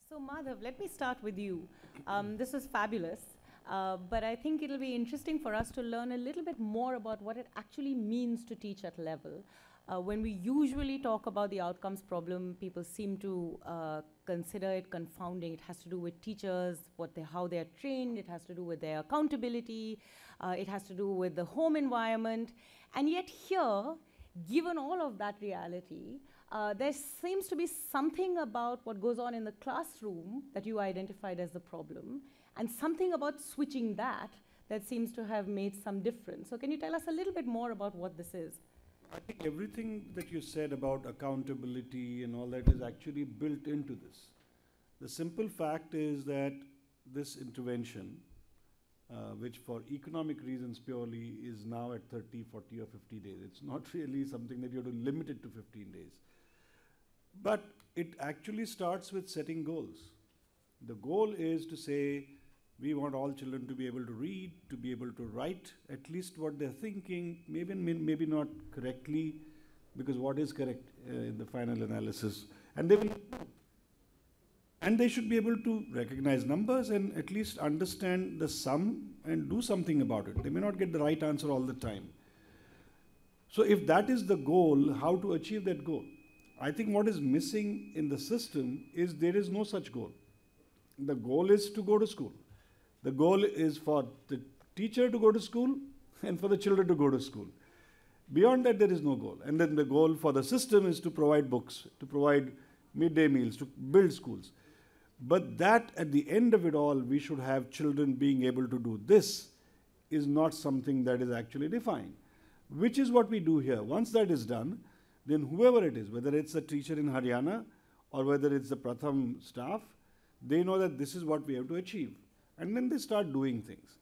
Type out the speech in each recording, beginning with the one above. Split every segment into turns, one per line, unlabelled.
So Madhav, let me start with you. This is fabulous, but I think it'll be interesting for us to learn a little bit more about what it actually means to teach at level. When we usually talk about the outcomes problem, people seem to consider it confounding. It has to do with teachers, how they are trained. It has to do with their accountability. It has to do with the home environment. And yet here, given all of that reality, there seems to be something about what goes on in the classroom that you identified as the problem, and something about switching that seems to have made some difference. So can you tell us a little bit more about what this is?
I think everything that you said about accountability and all that is actually built into this. The simple fact is that this intervention, which for economic reasons purely is now at 30, 40 or 50 days. It's not really something that you have to limit it to 15 days. But it actually starts with setting goals. The goal is to say, we want all children to be able to read, to be able to write at least what they're thinking, maybe not correctly, because what is correct in the final analysis. And they should be able to recognize numbers and at least understand the sum and do something about it. They may not get the right answer all the time. So if that is the goal, how to achieve that goal? I think what is missing in the system is there is no such goal. The goal is to go to school. The goal is for the teacher to go to school and for the children to go to school. Beyond that, there is no goal. And then the goal for the system is to provide books, to provide midday meals, to build schools. But that, at the end of it all, we should have children being able to do this is not something that is actually defined, which is what we do here. Once that is done, then whoever it is, whether it's a teacher in Haryana or whether it's the Pratham staff, they know that this is what we have to achieve. And then they start doing things.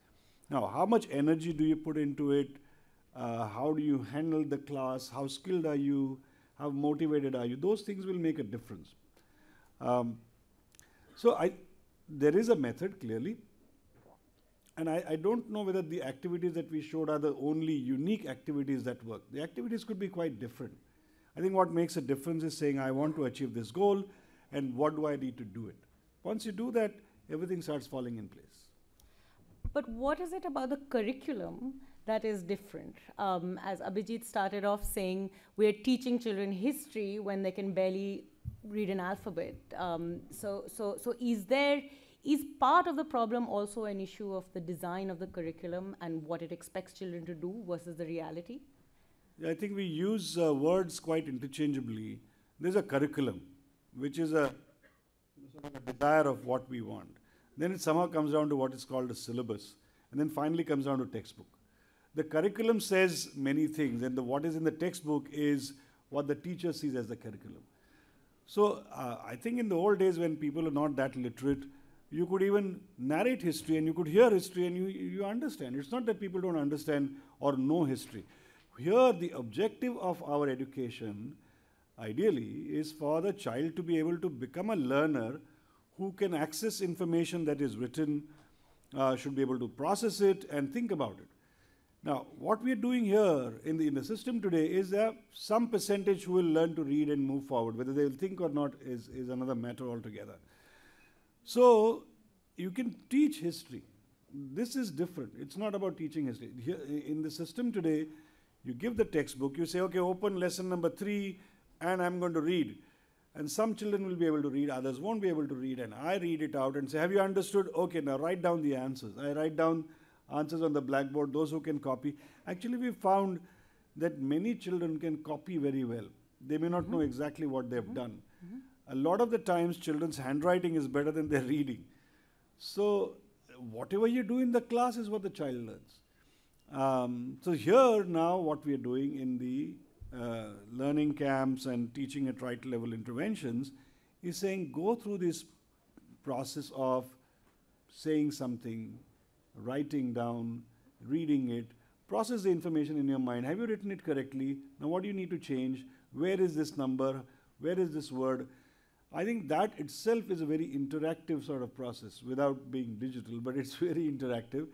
Now, how much energy do you put into it? How do you handle the class? How skilled are you? How motivated are you? Those things will make a difference. There is a method, clearly. And I don't know whether the activities that we showed are the only unique activities that work. The activities could be quite different. I think what makes a difference is saying, I want to achieve this goal, and what do I need to do it? Once you do that, everything starts falling in place.
But what is it about the curriculum that is different? As Abhijit started off saying, we're teaching children history when they can barely read an alphabet. So is part of the problem also an issue of the design of the curriculum and what it expects children to do versus the reality?
I think we use words quite interchangeably. There's a curriculum, which is a desire of what we want. Then it somehow comes down to what is called a syllabus, and then finally comes down to textbook. The curriculum says many things, and what is in the textbook is what the teacher sees as the curriculum. So I think in the old days when people are not that literate, you could even narrate history and you could hear history and you understand. It's not that people don't understand or know history. Here the objective of our education ideally is for the child to be able to become a learner who can access information that is written, should be able to process it and think about it. Now, what we are doing here in the system today is that some percentage who will learn to read and move forward. Whether they will think or not is another matter altogether. So, you can teach history. This is different. It's not about teaching history. Here, in the system today, you give the textbook, you say, okay, open lesson number 3, and I'm going to read. And some children will be able to read, others won't be able to read, and I read it out and say, have you understood? Okay, now write down the answers. I write down answers on the blackboard, those who can copy. Actually, we found that many children can copy very well. They may not know exactly what they've done. A lot of the times, children's handwriting is better than their reading. So, whatever you do in the class is what the child learns. So here now what we are doing in the learning camps and teaching at right level interventions is saying go through this process of saying something, writing down, reading it, process the information in your mind. Have you written it correctly? Now what do you need to change? Where is this number? Where is this word? I think that itself is a very interactive sort of process without being digital, but it's very interactive.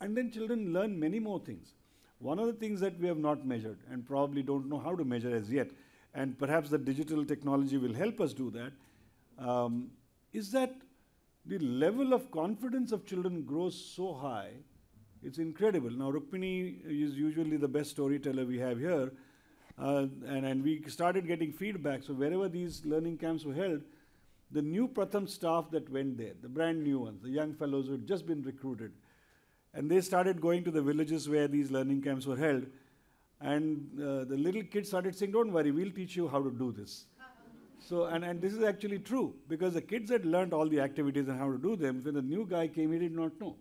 And then children learn many more things. One of the things that we have not measured and probably don't know how to measure as yet, and perhaps the digital technology will help us do that, is that the level of confidence of children grows so high, it's incredible. Now, Rukmini is usually the best storyteller we have here, and we started getting feedback. So wherever these learning camps were held, the new Pratham staff that went there, the brand new ones, the young fellows who had just been recruited, and they started going to the villages where these learning camps were held, and the little kids started saying, don't worry, we'll teach you how to do this. So, and this is actually true, because the kids had learned all the activities and how to do them. When the new guy came, he did not know.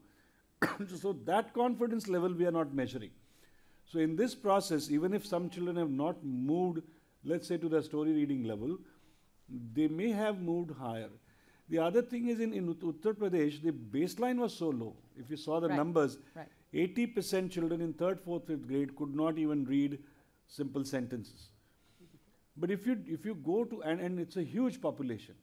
So that confidence level we are not measuring. So in this process, even if some children have not moved, let's say to the story reading level, they may have moved higher. The other thing is in Uttar Pradesh, the baseline was so low. If you saw the numbers, 80% children in 3rd, 4th, 5th grade could not even read simple sentences. But if you go to, and it's a huge population.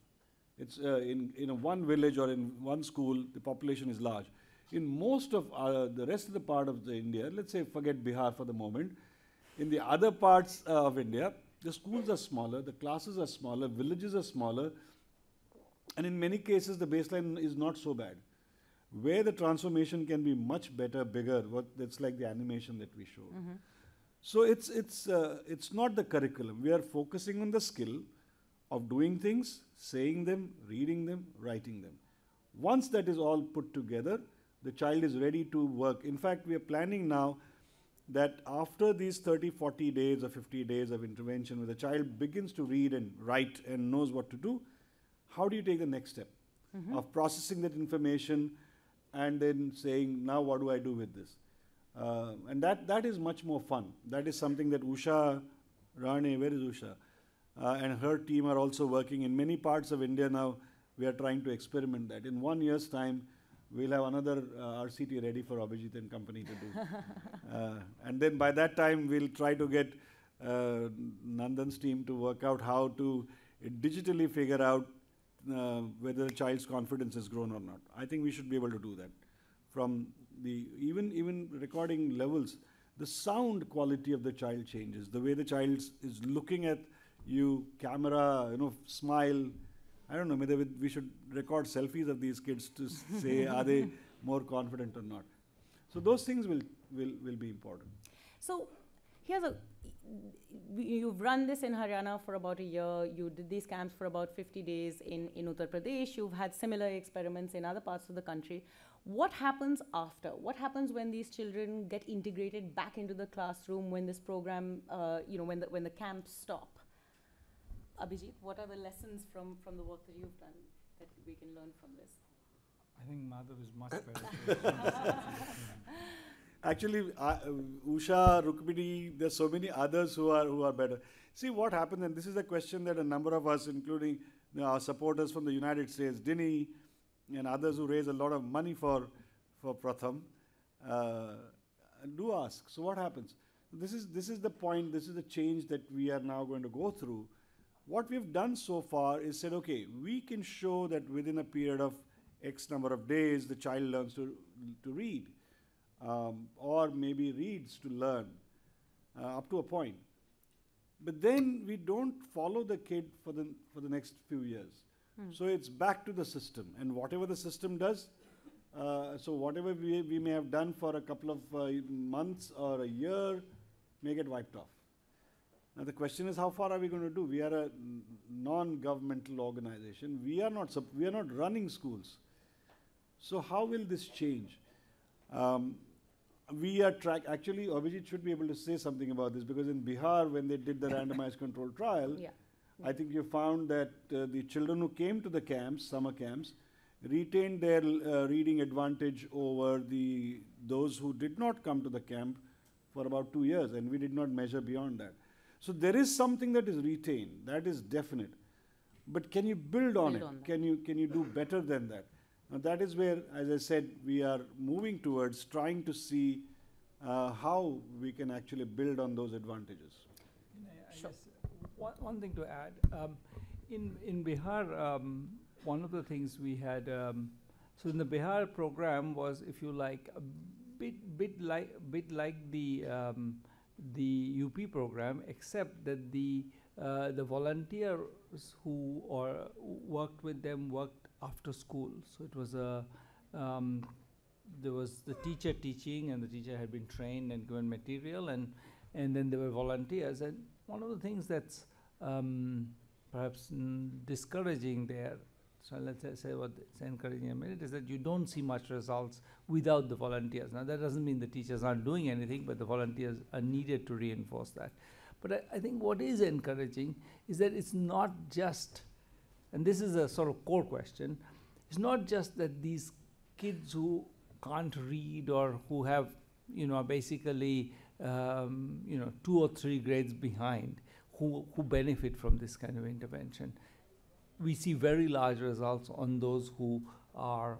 It's in one village or in one school, the population is large. In most of the rest of the part of the India, let's say forget Bihar for the moment, in the other parts of India, the schools are smaller, the classes are smaller, villages are smaller, and in many cases the baseline is not so bad. Where the transformation can be much better, bigger, that's like the animation that we showed. So it's not the curriculum. We are focusing on the skill of doing things, saying them, reading them, writing them. Once that is all put together, the child is ready to work. In fact, we are planning now that after these 30, 40 days or 50 days of intervention, where the child begins to read and write and knows what to do, how do you take the next step of processing that information and then saying, now what do I do with this? And that is much more fun. That is something that Usha Rane, where is Usha? And her team are also working in many parts of India now. We are trying to experiment that. In 1 year's time, we'll have another RCT ready for Abhijit and company to do. And then by that time, we'll try to get Nandan's team to work out how to digitally figure out whether the child's confidence has grown or not. I think we should be able to do that. From the even recording levels, the sound quality of the child changes. The way the child is looking at you, camera, smile. I don't know, maybe we should record selfies of these kids to say, are they more confident or not? So those things will be important.
So you've run this in Haryana for about a year. You did these camps for about 50 days in Uttar Pradesh. You've had similar experiments in other parts of the country. What happens after? What happens when these children get integrated back into the classroom, when this program, when the camps stop? Abhijit, what are the lessons from the work that you've done that we can learn from this?
I think Madhav is much better.
Actually, Usha, Rukmini, there's so many others who are better. See what happens, and this is a question that a number of us, including our supporters from the United States, Dini, and others who raise a lot of money for Pratham, do ask. So what happens? This is the point. This is the change that we are now going to go through. What we've done so far is said, okay, we can show that within a period of X number of days, the child learns to read, or maybe reads to learn, up to a point. But then we don't follow the kid for the next few years. So it's back to the system, and whatever the system does, so whatever we may have done for a couple of months or a year may get wiped off. Now the question is, how far are we going to do? We are a non-governmental organization. We are not running schools. So how will this change? We are actually, Abhijit should be able to say something about this, because in Bihar, when they did the randomized control trial, I think you found that the children who came to the camps, summer camps, retained their reading advantage over those who did not come to the camp for about 2 years, and we did not measure beyond that. So there is something that is retained, that is definite. But can you build on it? Can you do better than that? Now that is where, as I said, we are moving towards trying to see how we can actually build on those advantages.
I guess one thing to add, in Bihar, one of the things we had, so in the Bihar program was, if you like, a bit like the UP program, except that the volunteers who worked with them worked after school. So it was there was the teacher teaching, and the teacher had been trained and given material, and then there were volunteers. And one of the things that's perhaps discouraging there, so let's say what it's encouraging in a minute, is that you don't see much results without the volunteers. Now that doesn't mean the teachers aren't doing anything, but the volunteers are needed to reinforce that. But I think what is encouraging is that it's not just, and this is a sort of core question, it's not just that these kids who can't read or who have, basically, 2 or 3 grades behind, who benefit from this kind of intervention. We see very large results on those who are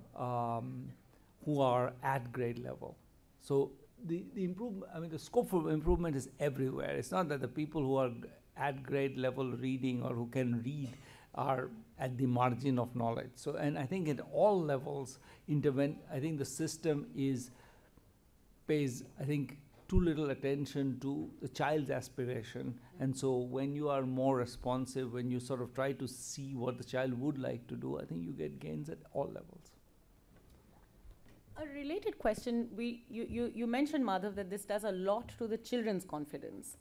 at grade level. So the improvement, the scope for improvement is everywhere. It's not that the people who are at grade level reading or who can read are at the margin of knowledge. So, and I think at all levels, I think the system pays, too little attention to the child's aspiration. And so when you are more responsive, when you sort of try to see what the child would like to do, I think you get gains at all levels.
A related question, you mentioned, Madhav, that this does a lot to the children's confidence.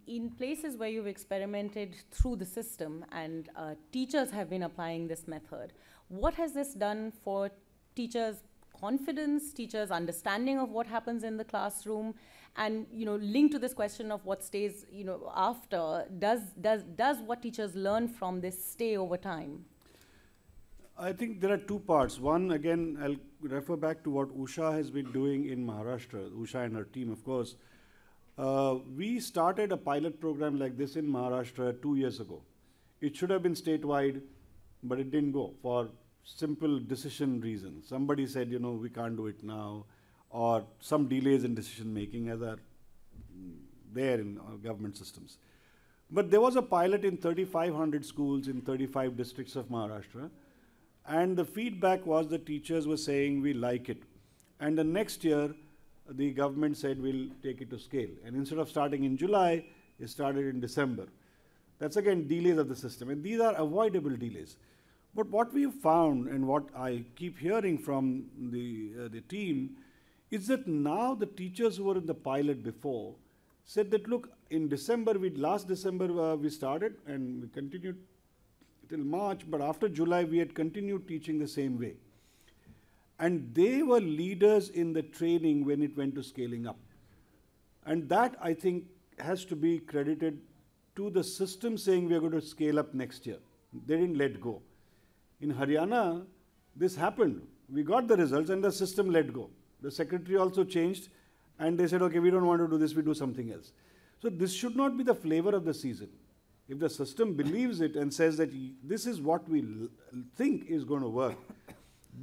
In places where you've experimented through the system and teachers have been applying this method, what has this done for teachers' confidence, teachers' understanding of what happens in the classroom, and linked to this question of what stays after, does what teachers learn from this stay over time?
I think there are 2 parts. One, again, I'll refer back to what Usha has been doing in Maharashtra, Usha and her team, of course. We started a pilot program like this in Maharashtra 2 years ago. It should have been statewide, but it didn't go for simple decision reasons. Somebody said, we can't do it now, or some delays in decision making as are there in government systems. But there was a pilot in 3,500 schools in 35 districts of Maharashtra, and the feedback was the teachers were saying, we like it. And the next year, the government said, we'll take it to scale. And instead of starting in July, it started in December. That's again delays of the system, and these are avoidable delays. But what we've found, and what I keep hearing from the team, is that now the teachers who were in the pilot before said that, look, in December, last December we started, and we continued till March, but after July we had continued teaching the same way. And they were leaders in the training when it went to scaling up. And that, I think, has to be credited to the system saying we are going to scale up next year. They didn't let go. In Haryana, this happened. We got the results and the system let go. The secretary also changed and they said, okay, we don't want to do this, we do something else. So this should not be the flavor of the season. If the system believes it and says that this is what we think is going to work,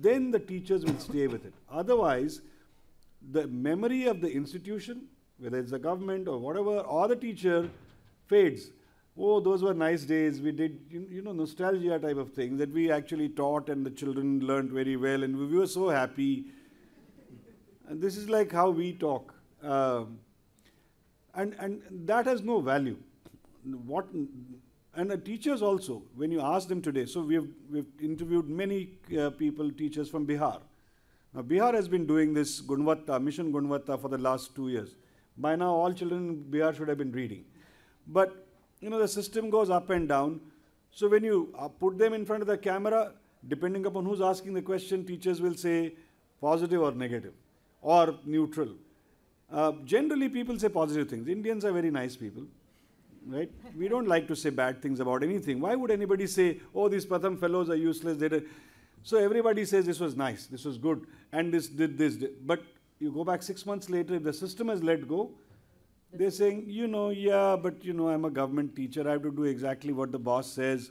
then the teachers will stay with it. Otherwise, the memory of the institution, whether it's the government or whatever, or the teacher, fades. Oh, those were nice days. We did, nostalgia type of thing that we actually taught and the children learned very well and we were so happy. And this is like how we talk. And that has no value. And the teachers also, when you ask them today, so we've interviewed many people, teachers from Bihar. Now, Bihar has been doing this Gunvatta, Mission Gunvatta for the last 2 years. By now, all children in Bihar should have been reading. But, the system goes up and down. So when you put them in front of the camera, depending upon who's asking the question, teachers will say positive or negative or neutral. Generally, people say positive things. Indians are very nice people. Right? We don't like to say bad things about anything. Why would anybody say, oh, these Pratham fellows are useless? So everybody says this was nice, this was good, and this did this. But you go back 6 months later, if the system has let go, they're saying, yeah, but I'm a government teacher, I have to do exactly what the boss says,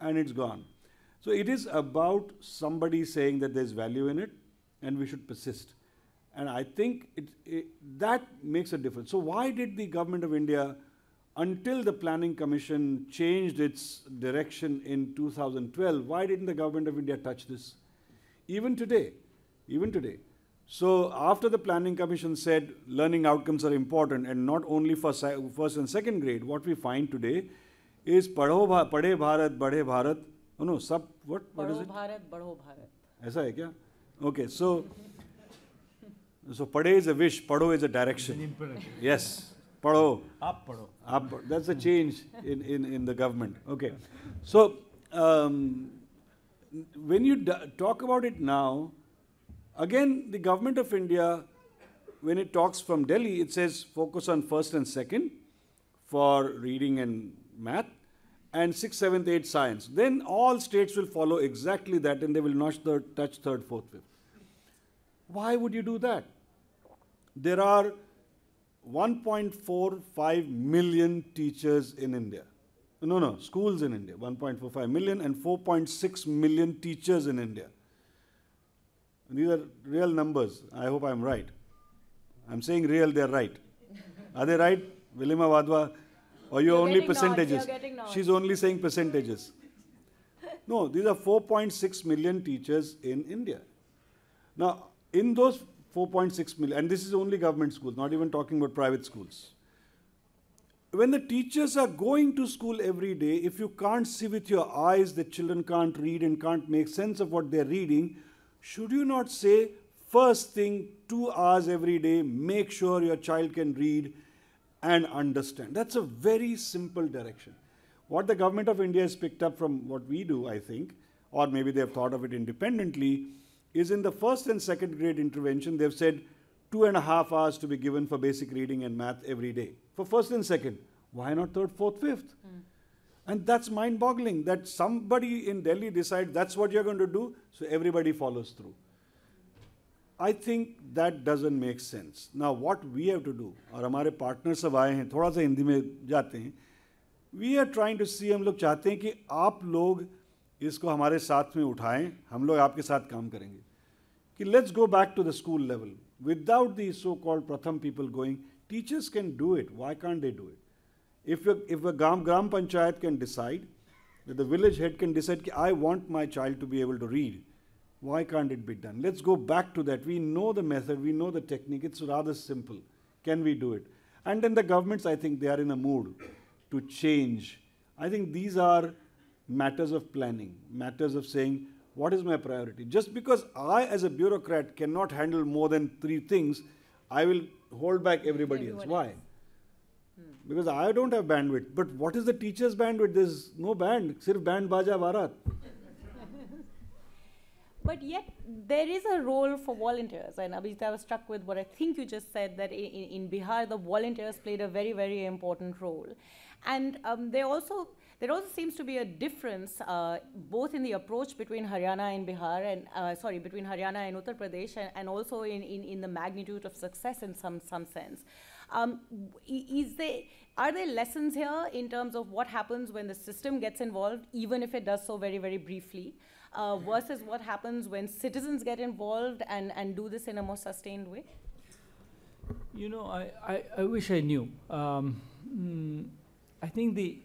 and it's gone. So it is about somebody saying that there's value in it, and we should persist. And I think that makes a difference. So why did the government of India, until the Planning Commission changed its direction in 2012, why didn't the government of India touch this? Even today. So after the Planning Commission said learning outcomes are important and not only for first and second grade, what we find today is Padhe Bharat, Badhe Bharat Oh no, what is
Padho
it?
Bharat, Badho Bharat.
ऐसा है क्या? Okay, so padhe is a wish, padho is a direction. Yes, padho.
Aap padho.
That's a change in the government. Okay, so when you talk about it now, again, the government of India, when it talks from Delhi, it says focus on first and second for reading and math, and 6th, 7th, 8th science. Then all states will follow exactly that, and they will not touch 3rd, 4th, 5th. Why would you do that? There are 1.45 million teachers in India. No, schools in India. 1.45 million and 4.6 million teachers in India. These are real numbers. I hope I'm right. I'm saying real, they're right. Are they right? Vilima Wadhwa? Or you're only percentages? She's only saying percentages. No, these are 4.6 million teachers in India. Now, in those 4.6 million, and this is only government schools, not even talking about private schools. When the teachers are going to school every day, if you can't see with your eyes that children can't read and can't make sense of what they're reading, should you not say, first thing, 2 hours every day, make sure your child can read and understand? That's a very simple direction. What the government of India has picked up from what we do, I think, or maybe they've thought of it independently, is in the 1st and 2nd grade intervention, they've said 2.5 hours to be given for basic reading and math every day. For 1st and 2nd. Why not 3rd, 4th, 5th? And that's mind-boggling that somebody in Delhi decides that's what you're going to do, so everybody follows through. I think that doesn't make sense. Now, what we have to do, और हमारे partners सब आए हैं, थोड़ा सा हिंदी में जाते हैं, we are trying to see, हम लोग चाहते हैं कि आप लोग इसको हमारे साथ में उठाएं, हम लोग आपके साथ काम करेंगे. कि let's go back to the school level. Without the so-called Pratham people going, teachers can do it. Why can't they do it? If a Gram Panchayat can decide, that the village head can decide, कि I want my child to be able to read, why can't it be done? Let's go back to that. We know the method, we know the technique, it's rather simple. Can we do it? And then the governments, I think they are in a mood to change. I think these are matters of planning, matters of saying, what is my priority? Just because I as a bureaucrat cannot handle more than 3 things, I will hold back everybody else. Why? Because I don't have bandwidth. But what is the teacher's bandwidth? There's no band. Sirf band baja barat.
But yet, there is a role for volunteers. And Abhijit, I was struck with what I think you just said, that in Bihar, the volunteers played a very, very important role. And there also seems to be a difference both in the approach between Haryana and Bihar, and between Haryana and Uttar Pradesh, and also in the magnitude of success in some sense. Are there lessons here in terms of what happens when the system gets involved, even if it does so very, very briefly, versus what happens when citizens get involved and do this in a more sustained way?
You know, I wish I knew. I think the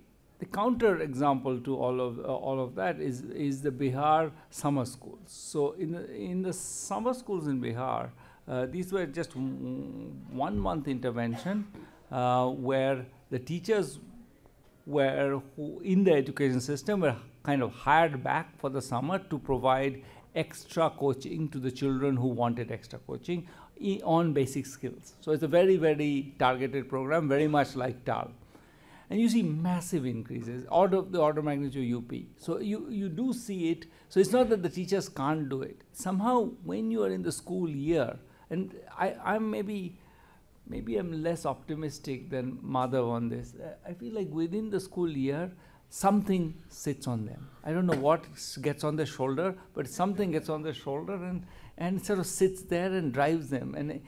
counter example to all of that is the Bihar summer schools. So in the summer schools in Bihar, these were just 1 month intervention where the teachers who in the education system were kind of hired back for the summer to provide extra coaching to the children who wanted extra coaching on basic skills. So it's a very, very targeted program, very much like TAL. And you see massive increases, the order of magnitude UP. So you do see it. So it's not that the teachers can't do it. Somehow, when you are in the school year, and I'm maybe I'm less optimistic than Madhav on this. I feel like within the school year, something sits on them. I don't know what gets on their shoulder, but something gets on their shoulder and sort of sits there and drives them. And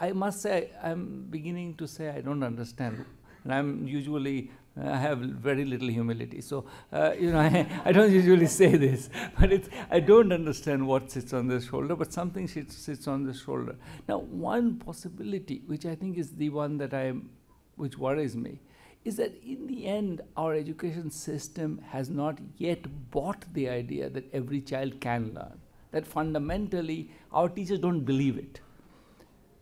I must say, I'm beginning to say I don't understand. And I'm usually, I have very little humility. So, I don't usually say this, but I don't understand what sits on the shoulder, but something sits on the shoulder. Now, one possibility, which I think is the one which worries me, is that in the end, our education system has not yet bought the idea that every child can learn. That fundamentally, our teachers don't believe it.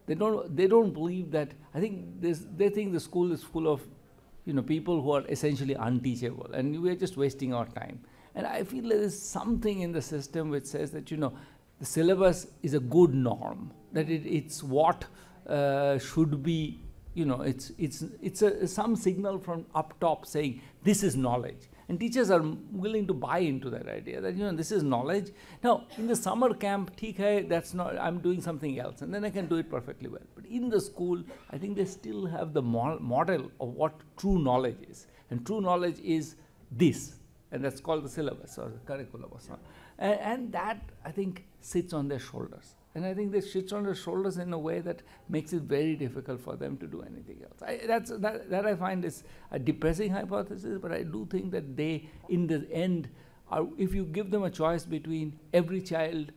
They don't believe that. I think they think the school is full of people who are essentially unteachable, and we are just wasting our time. And I feel there is something in the system which says that, you know, the syllabus is a good norm, that it's what should be, you know, it's some signal from up top saying this is knowledge. And teachers are willing to buy into that idea that, you know, this is knowledge. Now, in the summer camp, theek hai, that's not, I'm doing something else, and then I can do it perfectly well. But in the school, I think they still have the model of what true knowledge is. And true knowledge is this, and that's called the syllabus or the curriculum or something. And that, I think, sits on their shoulders. And I think this sits on their shoulders in a way that makes it very difficult for them to do anything else. That I find is a depressing hypothesis, but I do think that they, in the end, if you give them a choice between every child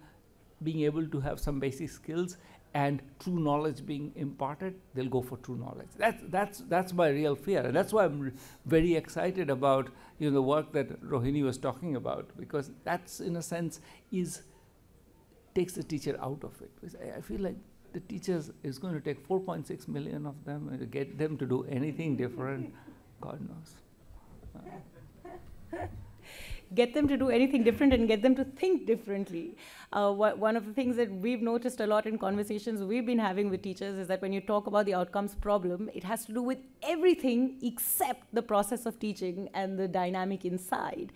being able to have some basic skills and true knowledge being imparted, they'll go for true knowledge. That's my real fear, and that's why I'm very excited about, you know, the work that Rohini was talking about, because that's, in a sense, takes the teacher out of it. Because I feel like the teachers is going to take 4.6 million of them and get them to do anything different, God knows.
Get them to do anything different and get them to think differently. One of the things that we've noticed a lot in conversations we've been having with teachers is that when you talk about the outcomes problem, it has to do with everything except the process of teaching and the dynamic inside.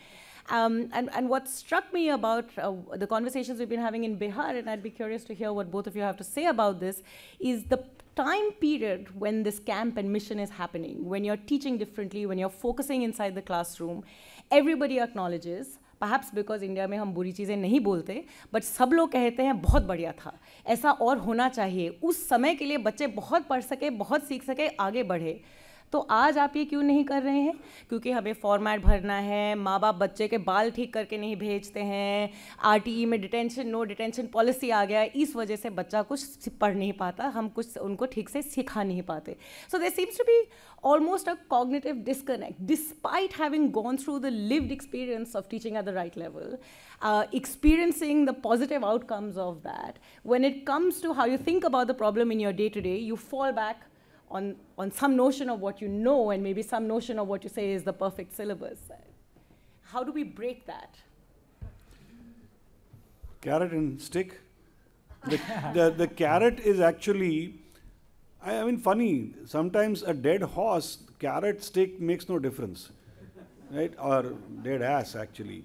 And what struck me about the conversations we've been having in Bihar, and I'd be curious to hear what both of you have to say about this, is the time period when this camp and mission is happening, when you're teaching differently, when you're focusing inside the classroom. Everybody acknowledges, perhaps because India में हम बुरी चीज़ें नहीं बोलते, but सब लोग कहते हैं बहुत बढ़िया था, ऐसा और होना चाहिए, उस समय के लिए बच्चे बहुत पढ़ सके, बहुत सीख सके, आगे बढ़े. तो आज आप ये क्यों नहीं कर रहे हैं? क्योंकि हमें फॉर्मेट भरना है, माँ बाप बच्चे के बाल ठीक करके नहीं भेजते हैं, RTE में डिटेंशन नो डिटेंशन पॉलिसी आ गया है, इस वजह से बच्चा कुछ पढ़ नहीं पाता, हम कुछ उनको ठीक से सिखा नहीं पाते. So there seems to be almost a cognitive disconnect, despite having gone through the lived experience of teaching at the right level, experiencing the positive outcomes of that. When it comes to how you think about the problem in your day-to-day, you fall back on some notion of what you know and maybe some notion of what you say is the perfect syllabus. How do we break that?
Carrot and stick. The carrot is actually, I mean, funny. Sometimes a dead horse, carrot, stick makes no difference, right? Or dead ass, actually.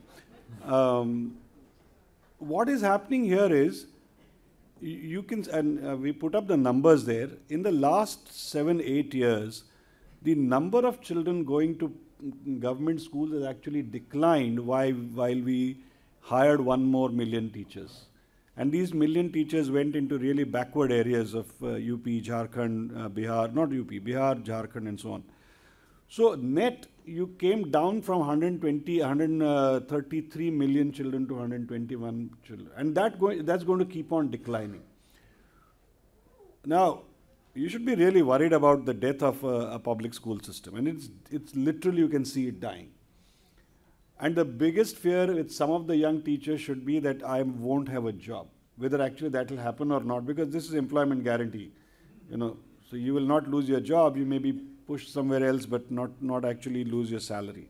What is happening here is, you can, and we put up the numbers there. In the last 7-8 years, the number of children going to government schools has actually declined while we hired 1 more million teachers. And these million teachers went into really backward areas of UP, Jharkhand, Bihar, not UP, Bihar, Jharkhand, and so on. So net, you came down from 133 million children to 121 children. And that's going to keep on declining. Now, you should be really worried about the death of a public school system. And it's literally, you can see it dying. And the biggest fear with some of the young teachers should be that I won't have a job, whether actually that will happen or not, because this is employment guarantee. You know, so you will not lose your job, you may be pushed somewhere else, but not actually lose your salary.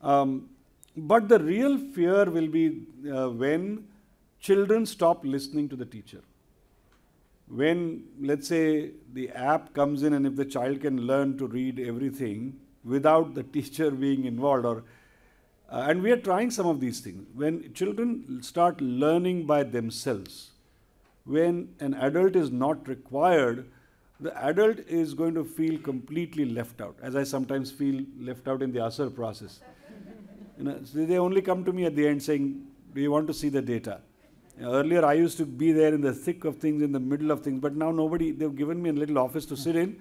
But the real fear will be when children stop listening to the teacher. When, let's say, the app comes in and if the child can learn to read everything without the teacher being involved, or and we are trying some of these things. When children start learning by themselves, when an adult is not required, the adult is going to feel completely left out, as I sometimes feel left out in the ASER process. You know, so they only come to me at the end saying, do you want to see the data? Earlier, I used to be there in the thick of things, in the middle of things, but now nobody, they've given me a little office to sit in,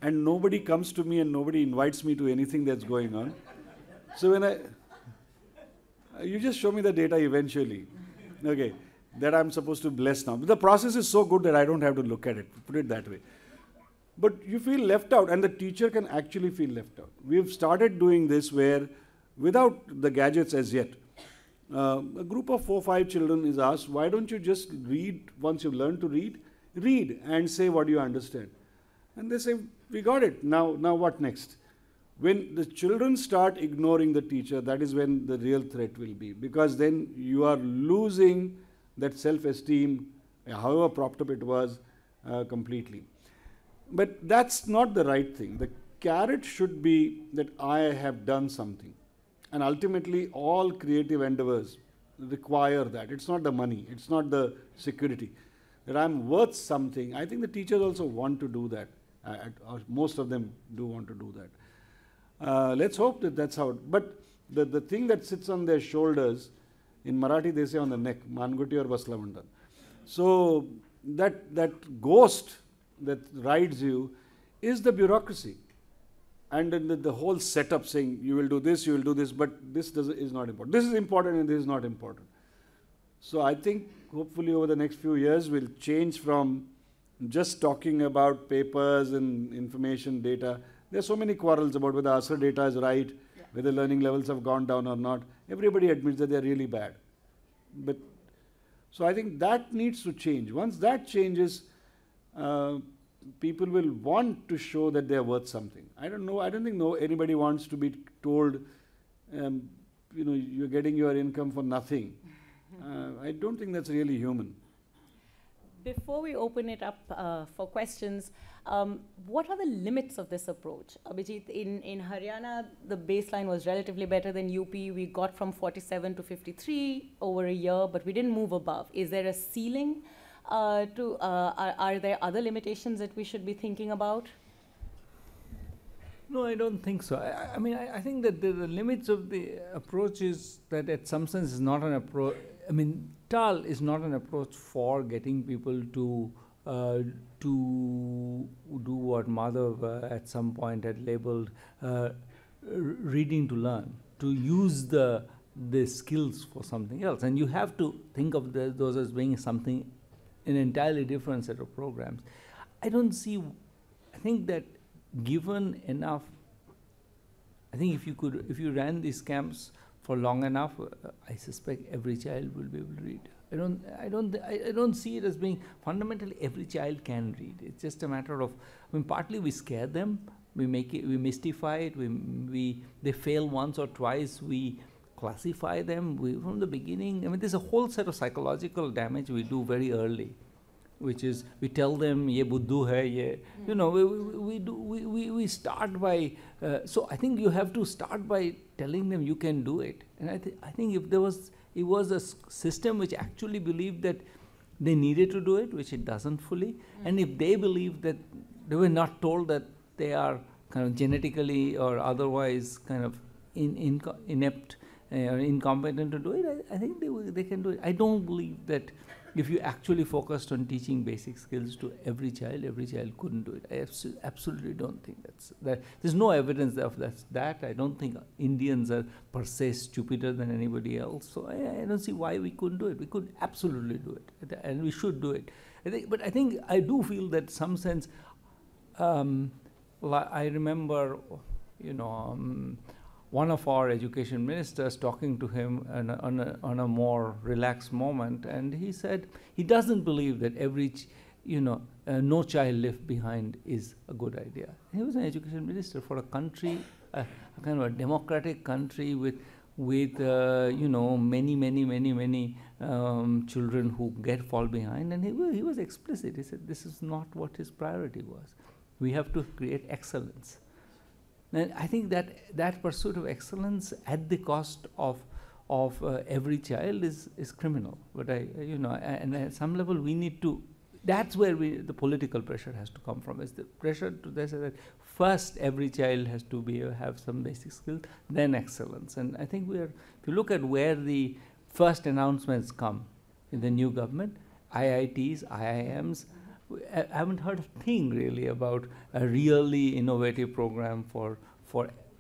and nobody comes to me and nobody invites me to anything that's going on. So when you just show me the data eventually, okay, that I'm supposed to bless now. But the process is so good that I don't have to look at it, put it that way. But you feel left out, and the teacher can actually feel left out. We've started doing this where, without the gadgets as yet, a group of 4 or 5 children is asked, why don't you just read, once you've learned to read and say what you understand. And they say, we got it, now what next? When the children start ignoring the teacher, that is when the real threat will be, because then you are losing that self-esteem, however propped up it was, completely. But that's not the right thing. The carrot should be that I have done something. And ultimately, all creative endeavors require that. It's not the money, it's not the security. That I'm worth something. I think the teachers also want to do that. Or most of them do want to do that. Let's hope that that's how. But the thing that sits on their shoulders, in Marathi they say on the neck, manguti or basla mandan. So that ghost that rides you is the bureaucracy. And then the whole setup saying you will do this, but this is not important. This is important and this is not important. So I think hopefully over the next few years we'll change from just talking about papers and information data. There are so many quarrels about whether ASER data is right, whether learning levels have gone down or not. Everybody admits that they're really bad. But so I think that needs to change. Once that changes, people will want to show that they're worth something. I don't think anybody wants to be told, you're getting your income for nothing. I don't think that's really human.
Before we open it up for questions, what are the limits of this approach? Abhijit, in Haryana, the baseline was relatively better than UP. We got from 47 to 53 over a year, but we didn't move above. Is there a ceiling? Are there other limitations that we should be thinking about?
No, I don't think so. I think that the limits of the approach is that at some sense is not an approach. TAL is not an approach for getting people to do what Madhav at some point had labeled reading to learn, to use the skills for something else. And you have to think of those as being something, an entirely different set of programs. I think that given enough, I think if you ran these camps for long enough, I suspect every child will be able to read. I don't see it as being fundamentally every child can read. It's just a matter of, partly we scare them, we mystify it, they fail once or twice, we classify them from the beginning. There's a whole set of psychological damage we do very early, which is we tell them ye buddhu hai, ye, we start by so I think you have to start by telling them you can do it. And I think if it was a system which actually believed that they needed to do it, which it doesn't fully, and if they believe that they were not told that they are kind of genetically or otherwise kind of inept or incompetent to do it, I think they can do it. I don't believe that if you actually focused on teaching basic skills to every child couldn't do it. I absolutely don't think that. There's no evidence of that. I don't think Indians are per se stupider than anybody else. So I don't see why we couldn't do it. We could absolutely do it, and we should do it. But I think I do feel that some sense. I remember, one of our education ministers talking to him on a more relaxed moment, and he said he doesn't believe that no child left behind is a good idea. He was an education minister for a country, a kind of a democratic country with many children who fall behind, and he was explicit. He said this is not what his priority was. We have to create excellence. And I think that pursuit of excellence at the cost of every child is criminal. But and at some level we need to. That's where the political pressure has to come from. Is the pressure to say that first every child has to have some basic skills, then excellence. And I think if you look at where the first announcements come in the new government, IITs, IIMs. I haven't heard a thing really about a really innovative program for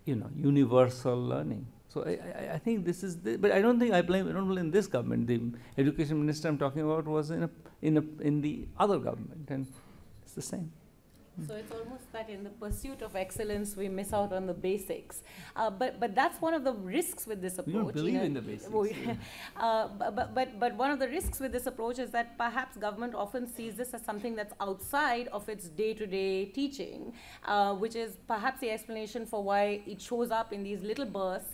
universal learning. So I think this is, but I don't blame this government. The education minister I'm talking about was in the other government, and it's the same.
So it's almost that in the pursuit of excellence, we miss out on the basics. But that's one of the risks with this approach.
We don't believe in the basics.
But one of the risks with this approach is that perhaps government often sees this as something that's outside of its day-to-day teaching, which is perhaps the explanation for why it shows up in these little bursts.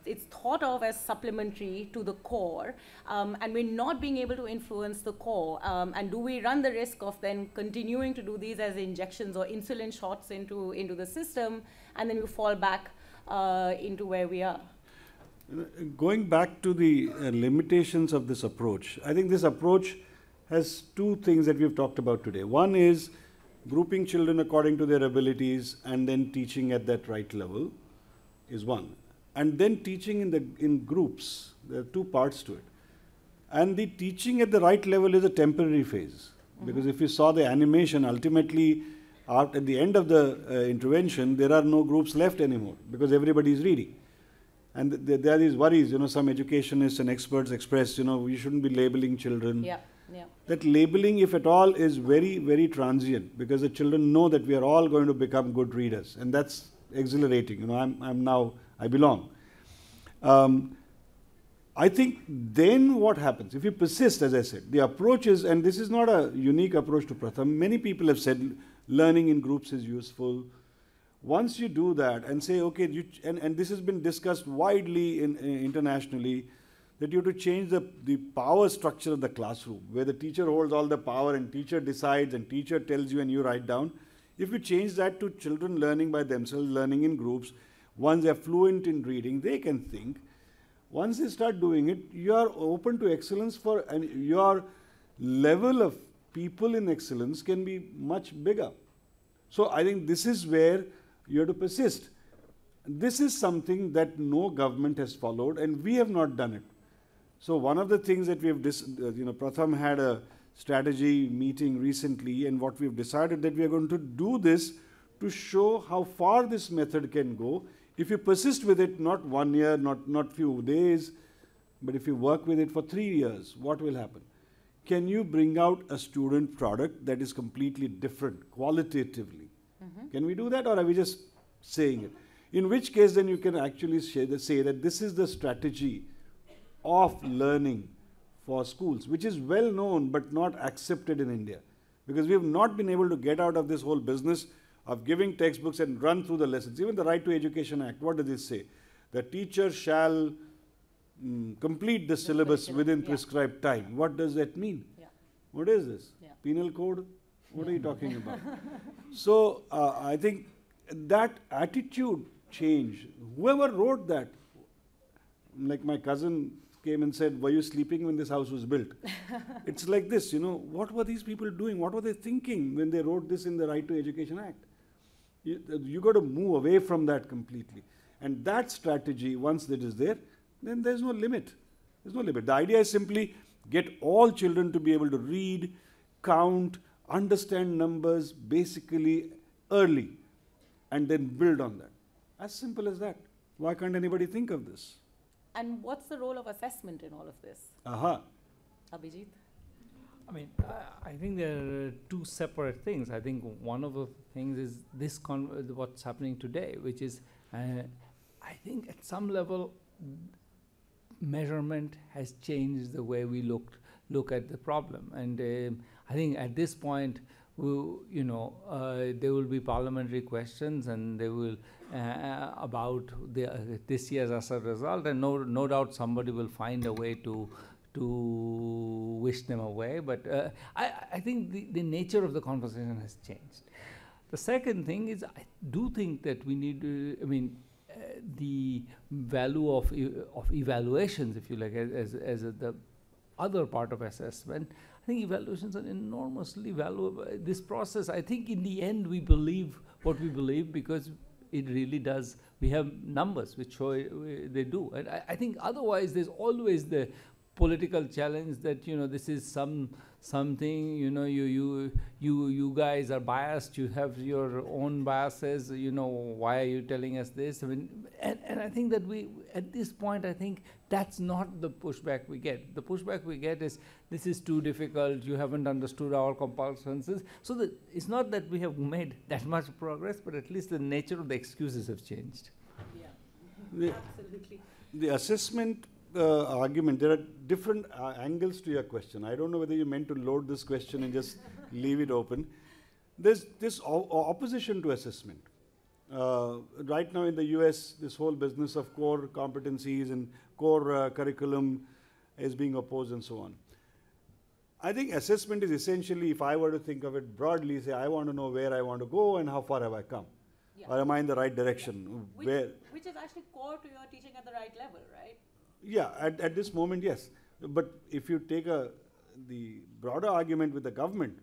It's thought of as supplementary to the core, and we're not being able to influence the core. And do we run the risk of then continuing to do these as injections or insulin shots into the system, and then we fall back into where we are?
Going back to the limitations of this approach, I think this approach has two things that we've talked about today. One is grouping children according to their abilities and then teaching at that right level is one. And then teaching in groups. There are two parts to it. And the teaching at the right level is a temporary phase. Because if you saw the animation, ultimately, at the end of the intervention, there are no groups left anymore because everybody is reading. And there are these worries, some educationists and experts express, we shouldn't be labeling children.
Yeah, yeah.
That labeling, if at all, is very, very transient because the children know that we are all going to become good readers. And that's exhilarating. I belong. I think then what happens, if you persist, as I said, the approach is, and this is not a unique approach to Pratham, many people have said learning in groups is useful. Once you do that and say, okay, and this has been discussed widely internationally, that you have to change the power structure of the classroom, where the teacher holds all the power and teacher decides and teacher tells you and you write down. If you change that to children learning by themselves, learning in groups, once they're fluent in reading, they can think. Once they start doing it, you are open to excellence and your level of people in excellence can be much bigger. So I think this is where you have to persist. This is something that no government has followed and we have not done it. So one of the things that we have, Pratham had a strategy meeting recently, and what we've decided that we are going to do this to show how far this method can go. If you persist with it, not 1 year, not few days, but if you work with it for 3 years, what will happen? Can you bring out a student product that is completely different, qualitatively? Can we do that, or are we just saying it? In which case, then you can actually say that this is the strategy of learning for schools, which is well known but not accepted in India. Because we have not been able to get out of this whole business of giving textbooks and run through the lessons. Even the Right to Education Act, what does it say? The teacher shall complete the syllabus within prescribed time. What does that mean?
Yeah.
What is this?
Yeah.
Penal code? What are you talking about? So I think that attitude change, whoever wrote that, like my cousin came and said, were you sleeping when this house was built? It's like this, what were these people doing? What were they thinking when they wrote this in the Right to Education Act? You got to move away from that completely. And that strategy, once that is there, then there's no limit. There's no limit. The idea is simply get all children to be able to read, count, understand numbers basically early, and then build on that. As simple as that. Why can't anybody think of this?
And what's the role of assessment in all of this? Abhijit?
I mean, I think there are two separate things. I think one of the things is this what's happening today, which is, I think at some level, measurement has changed the way we look at the problem. And I think at this point, there will be parliamentary questions, and they will about this year's ASER result, and no doubt somebody will find a way to wish them away. But I think the nature of the conversation has changed. The second thing is, I do think that we need to, the value of evaluations, if you like, as the other part of assessment. I think evaluations are enormously valuable. This process, I think in the end we believe what we believe because it really does. We have numbers which show they do. And I think otherwise there's always the political challenge that, this is some something, you guys are biased, you have your own biases, why are you telling us this? I mean, and I think that at this point, I think that's not the pushback we get. The pushback we get is, this is too difficult, you haven't understood our compulsions. So it's not that we have made that much progress, but at least the nature of the excuses have changed.
Yeah, absolutely.
The assessment argument, there are different angles to your question. I don't know whether you meant to load this question and just leave it open. There's this opposition to assessment. Right now in the US, this whole business of core competencies and core curriculum is being opposed and so on. I think assessment is essentially, if I were to think of it broadly, say I want to know where I want to go and how far have I come.
Yeah.
Or am I in the right direction?
Yeah. Which is actually core to your teaching at the right level, right?
Yeah, at this moment, yes. But if you take the broader argument with the government,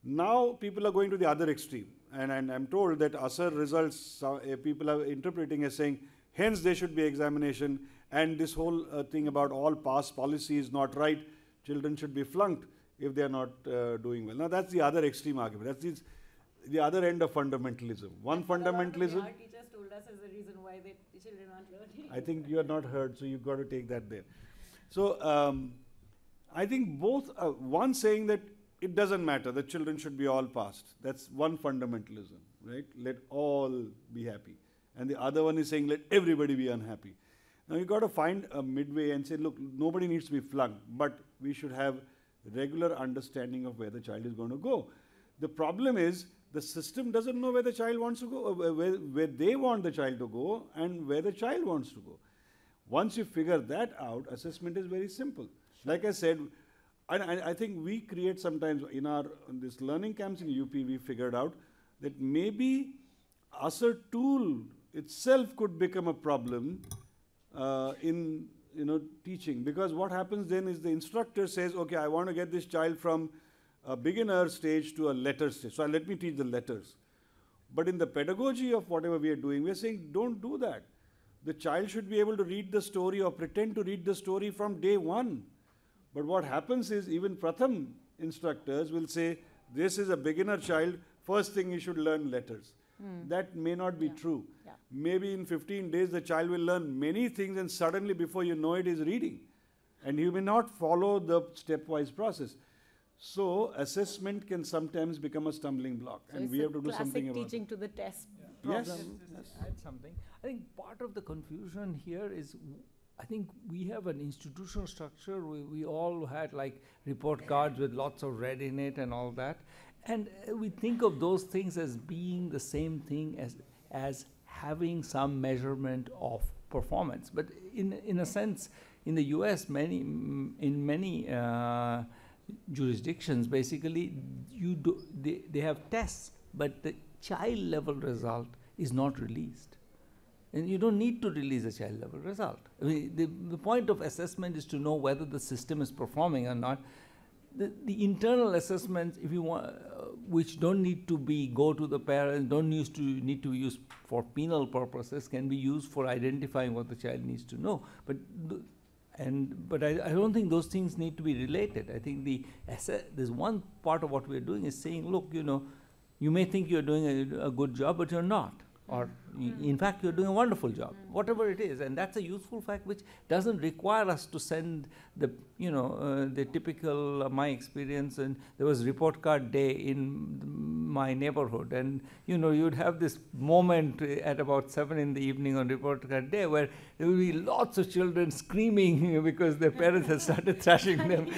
now people are going to the other extreme. And I'm told that ASER results, people are interpreting as saying, hence there should be examination, and this whole thing about all pass policy is not right. Children should be flunked if they are not doing well. Now that's the other extreme argument. That's the other end of fundamentalism. One fundamentalism.
Our teachers told us is the reason why the children aren't learning.
I think you are not heard, so you've got to take that there. So I think both, one saying that it doesn't matter, the children should be all passed. That's one fundamentalism, right? Let all be happy. And the other one is saying let everybody be unhappy. Now you've got to find a midway and say, look, nobody needs to be flunked, but we should have regular understanding of where the child is going to go. The problem is, the system doesn't know where the child wants to go, where they want the child to go, and where the child wants to go. Once you figure that out, assessment is very simple. Like I said, I think we create sometimes in this learning camps in UP, we figured out that maybe ASER tool itself could become a problem in teaching, because what happens then is the instructor says, okay, I want to get this child from a beginner stage to a letter stage, so let me teach the letters. But in the pedagogy of whatever we are doing, we are saying don't do that. The child should be able to read the story or pretend to read the story from day one. But what happens is even Pratham instructors will say, this is a beginner child, first thing he should learn letters. That may not be true.
Yeah.
Maybe in 15 days the child will learn many things, and suddenly before you know it, he's reading. And you may not follow the stepwise process. So assessment can sometimes become a stumbling block,
So
and we have to do something about it.
classic teaching to the test
Yes.
problem.
Just add something. I think part of the confusion here is, I think we have an institutional structure. We all had like report cards with lots of red in it and all that. And we think of those things as being the same thing as having some measurement of performance. But in a sense, in the US, in many jurisdictions, basically, they have tests, but the child level result is not released. And you don't need to release a child level result. I mean, the point of assessment is to know whether the system is performing or not. The internal assessments, if you want, which don't need to go to the parents, don't need to be used for penal purposes, can be used for identifying what the child needs to know. But I don't think those things need to be related. I think there's one part of what we're doing is saying, look, you may think you're doing a good job, but you're not. Or in fact, you're doing a wonderful job, whatever it is. And that's a useful fact which doesn't require us to send the typical, my experience, and there was report card day in my neighborhood. And, you'd have this moment at about 7 in the evening on report card day where there would be lots of children screaming because their parents had started thrashing them.